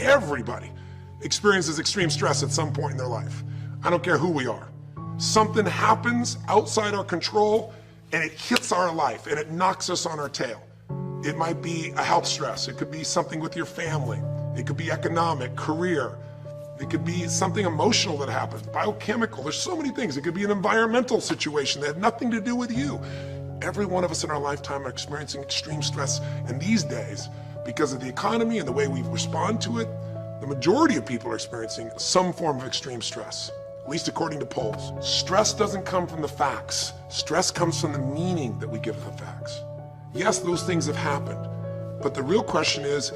everybody experiences extreme stress at some point in their life. I don't care who we are. Something happens outside our control and it hits our life and it knocks us on our tail. It might be a health stress. It could be something with your family. It could be economic, career. It could be something emotional that happens, biochemical. There's so many things. It could be an environmental situation that had nothing to do with you. Every one of us in our lifetime are experiencing extreme stress. And these days, because of the economy and the way we respond to it, the majority of people are experiencing some form of extreme stress, at least according to polls. Stress doesn't come from the facts. Stress comes from the meaning that we give the facts. Yes, those things have happened, but the real question is,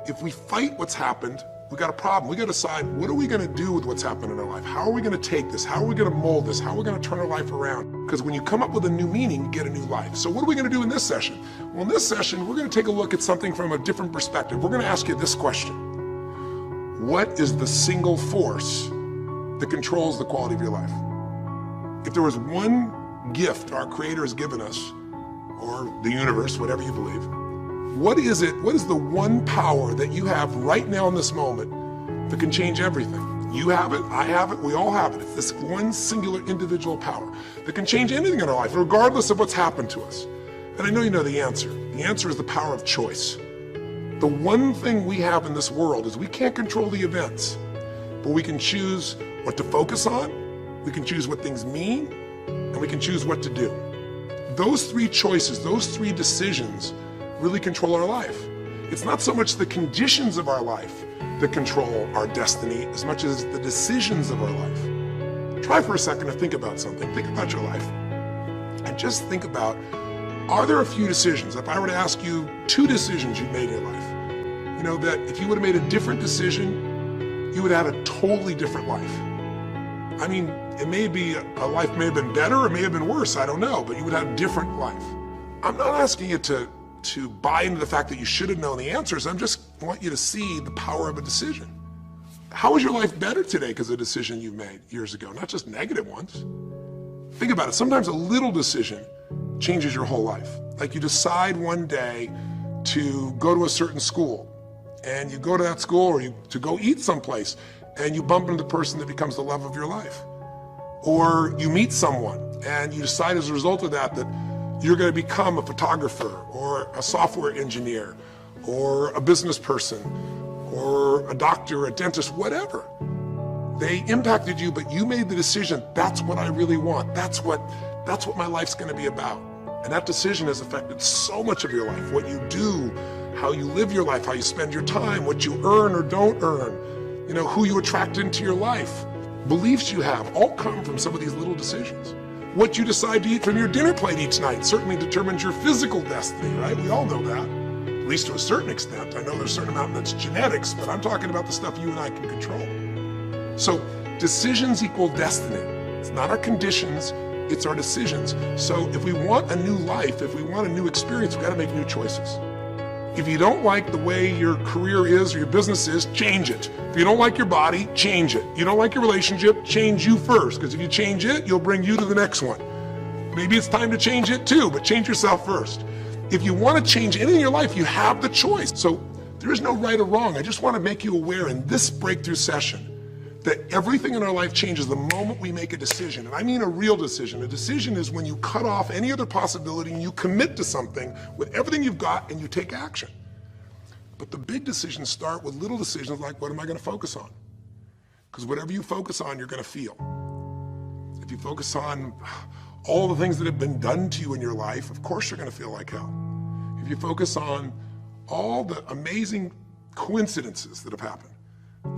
if we fight what's happened, we got a problem. We got to decide, what are we going to do with what's happened in our life? How are we going to take this? How are we going to mold this? How are we going to turn our life around? Because when you come up with a new meaning, you get a new life. So what are we going to do in this session? Well, in this session, we're going to take a look at something from a different perspective. We're going to ask you this question. What is the single force that controls the quality of your life? If there was one gift our Creator has given us, or the universe, whatever you believe, what is it? What is the one power that you have right now in this moment that can change everything? You have it, I have it, we all have it. It's this one singular individual power that can change anything in our life, regardless of what's happened to us. And I know you know the answer. The answer is the power of choice. The one thing we have in this world is we can't control the events, but we can choose what to focus on, we can choose what things mean, and we can choose what to do. Those three choices, those three decisions really control our life. It's not so much the conditions of our life that control our destiny as much as the decisions of our life. Try for a second to think about something. Think about your life. And just think about, are there a few decisions? If I were to ask you 2 decisions you've made in your life, you know, that if you would have made a different decision, you would have had a totally different life. I mean, it may be, a life may have been better or may have been worse, I don't know, but you would have a different life. I'm not asking you to buy into the fact that you should have known the answers. I just want you to see the power of a decision. How is your life better today because of a decision you made years ago, not just negative ones? Think about it. Sometimes a little decision changes your whole life. Like you decide one day to go to a certain school, and you go to that school, or to go eat someplace, and you bump into the person that becomes the love of your life. Or you meet someone, and you decide as a result of that you're going to become a photographer or a software engineer or a business person or a doctor, a dentist, whatever. They impacted you, but you made the decision, that's what I really want. That's what my life's going to be about. And that decision has affected so much of your life, what you do, how you live your life, how you spend your time, what you earn or don't earn, you know, who you attract into your life. Beliefs you have all come from some of these little decisions. What you decide to eat from your dinner plate each night certainly determines your physical destiny, right? We all know that, at least to a certain extent. I know there's a certain amount that's genetics, but I'm talking about the stuff you and I can control. So decisions equal destiny. It's not our conditions, it's our decisions. So if we want a new life, if we want a new experience, we've got to make new choices. If you don't like the way your career is or your business is, change it. If you don't like your body, change it. You don't like your relationship, change you first, because if you change it, you'll bring you to the next one. Maybe it's time to change it too, but change yourself first. If you want to change anything in your life, you have the choice. So there is no right or wrong. I just want to make you aware in this breakthrough session that everything in our life changes the moment we make a decision. And I mean a real decision. A decision is when you cut off any other possibility and you commit to something with everything you've got and you take action. But the big decisions start with little decisions like, what am I going to focus on? Because whatever you focus on, you're going to feel. If you focus on all the things that have been done to you in your life, of course you're going to feel like hell. If you focus on all the amazing coincidences that have happened,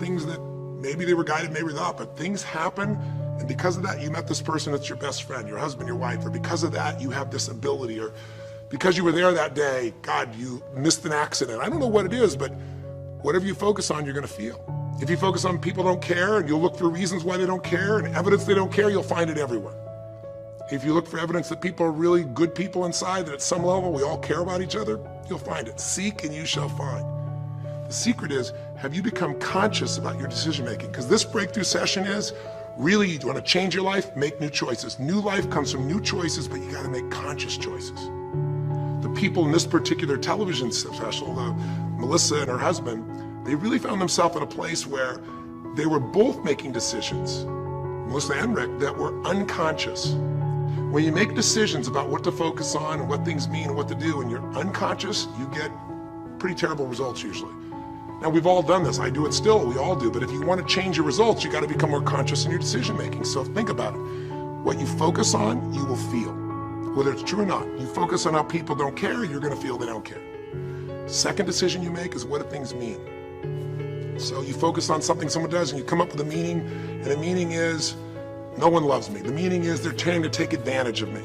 things that maybe they were guided, maybe not, but things happen, and because of that, you met this person that's your best friend, your husband, your wife, or because of that, you have this ability, or because you were there that day, God, you missed an accident. I don't know what it is, but whatever you focus on, you're going to feel. If you focus on people don't care, and you'll look for reasons why they don't care, and evidence they don't care, you'll find it everywhere. If you look for evidence that people are really good people inside, that at some level we all care about each other, you'll find it. Seek and you shall find. The secret is, have you become conscious about your decision making? Because this breakthrough session is, really, you want to change your life, make new choices. New life comes from new choices, but you got to make conscious choices. The people in this particular television special, Melissa and her husband, They really found themselves in a place where they were both making decisions, Melissa and Rick, that were unconscious. When you make decisions about what to focus on and what things mean and what to do, and you're unconscious, you get pretty terrible results usually. Now, we've all done this. I do it still. We all do. But if you want to change your results, you got to become more conscious in your decision making. So think about it. What you focus on, you will feel. Whether it's true or not. You focus on how people don't care, you're going to feel they don't care. Second decision you make is what do things mean? So you focus on something someone does and you come up with a meaning, and the meaning is, no one loves me. The meaning is they're trying to take advantage of me.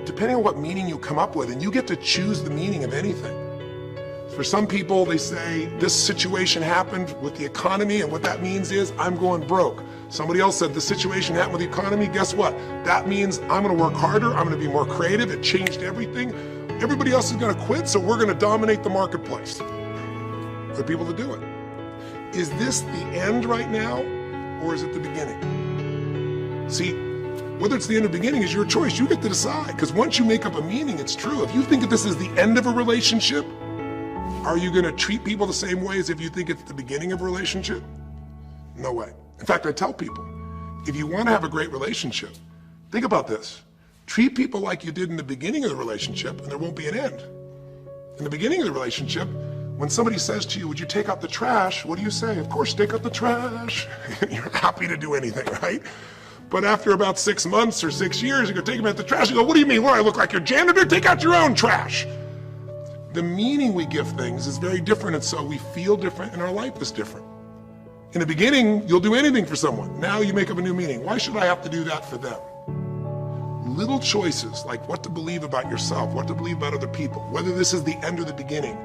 Depending on what meaning you come up with, and you get to choose the meaning of anything. For some people, they say, this situation happened with the economy, and what that means is I'm going broke. Somebody else said, the situation happened with the economy, guess what? That means I'm gonna work harder, I'm gonna be more creative, it changed everything. Everybody else is gonna quit, so we're gonna dominate the marketplace. There are people that do it. Is this the end right now, or is it the beginning? See, whether it's the end or beginning is your choice. You get to decide, because once you make up a meaning, it's true. If you think that this is the end of a relationship, are you going to treat people the same way as if you think it's the beginning of a relationship? No way. In fact, I tell people, if you want to have a great relationship, think about this. Treat people like you did in the beginning of the relationship, and there won't be an end. In the beginning of the relationship, when somebody says to you, would you take out the trash? What do you say? Of course, take out the trash. You're happy to do anything, right? But after about 6 months or 6 years, you go take them out the trash. You go, what do you mean? What, I look like your janitor? Take out your own trash. The meaning we give things is very different, and so we feel different, and our life is different. In the beginning, you'll do anything for someone. Now you make up a new meaning. Why should I have to do that for them? Little choices, like what to believe about yourself, what to believe about other people, whether this is the end or the beginning,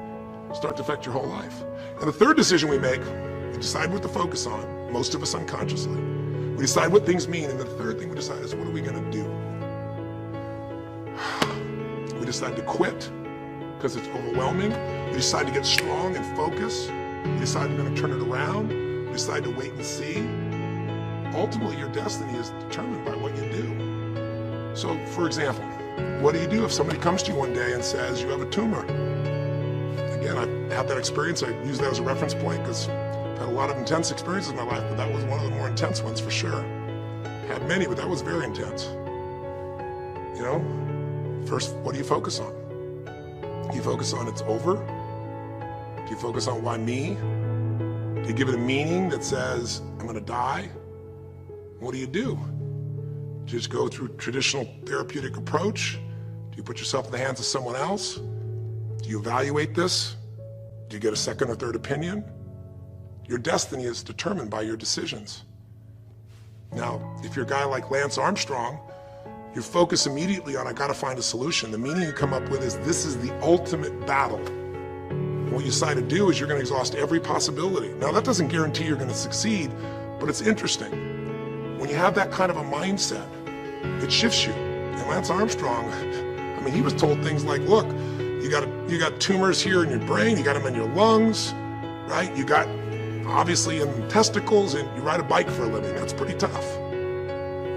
start to affect your whole life. And the third decision we make, we decide what to focus on, most of us unconsciously. We decide what things mean, and the third thing we decide is what are we gonna do? We decide to quit because it's overwhelming. We decide to get strong and focus. We decide we're gonna turn it around. We decide to wait and see. Ultimately, your destiny is determined by what you do. So, for example, what do you do if somebody comes to you one day and says you have a tumor? Again, I've had that experience. I use that as a reference point because I've had a lot of intense experiences in my life, but that was one of the more intense ones for sure. Had many, but that was very intense. You know, first, what do you focus on? Do you focus on it's over? Do you focus on why me? Do you give it a meaning that says, I'm gonna die? What do? Do you just go through traditional therapeutic approach? Do you put yourself in the hands of someone else? Do you evaluate this? Do you get a second or third opinion? Your destiny is determined by your decisions. Now, if you're a guy like Lance Armstrong, you focus immediately on, I gotta find a solution. The meaning you come up with is, this is the ultimate battle. And what you decide to do is you're gonna exhaust every possibility. Now, that doesn't guarantee you're gonna succeed, but it's interesting. When you have that kind of a mindset, it shifts you. And Lance Armstrong, I mean, he was told things like, look, you got tumors here in your brain, you got them in your lungs, right? You got, obviously, in the testicles, and you ride a bike for a living. That's pretty tough.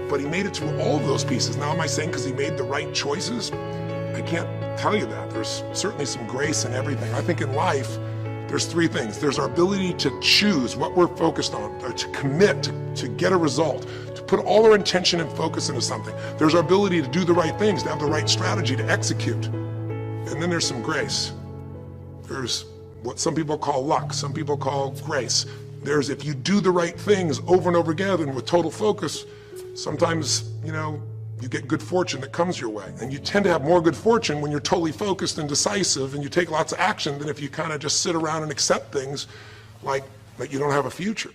But he made it through all of those pieces. Now, am I saying because he made the right choices? I can't tell you that. There's certainly some grace in everything. I think in life, there's three things. There's our ability to choose what we're focused on, or to commit, to get a result, to put all our intention and focus into something. There's our ability to do the right things, to have the right strategy, to execute. And then there's some grace. There's what some people call luck, some people call grace. There's if you do the right things over and over again and with total focus, sometimes, you know, you get good fortune that comes your way. And you tend to have more good fortune when you're totally focused and decisive and you take lots of action than if you kind of just sit around and accept things like you don't have a future.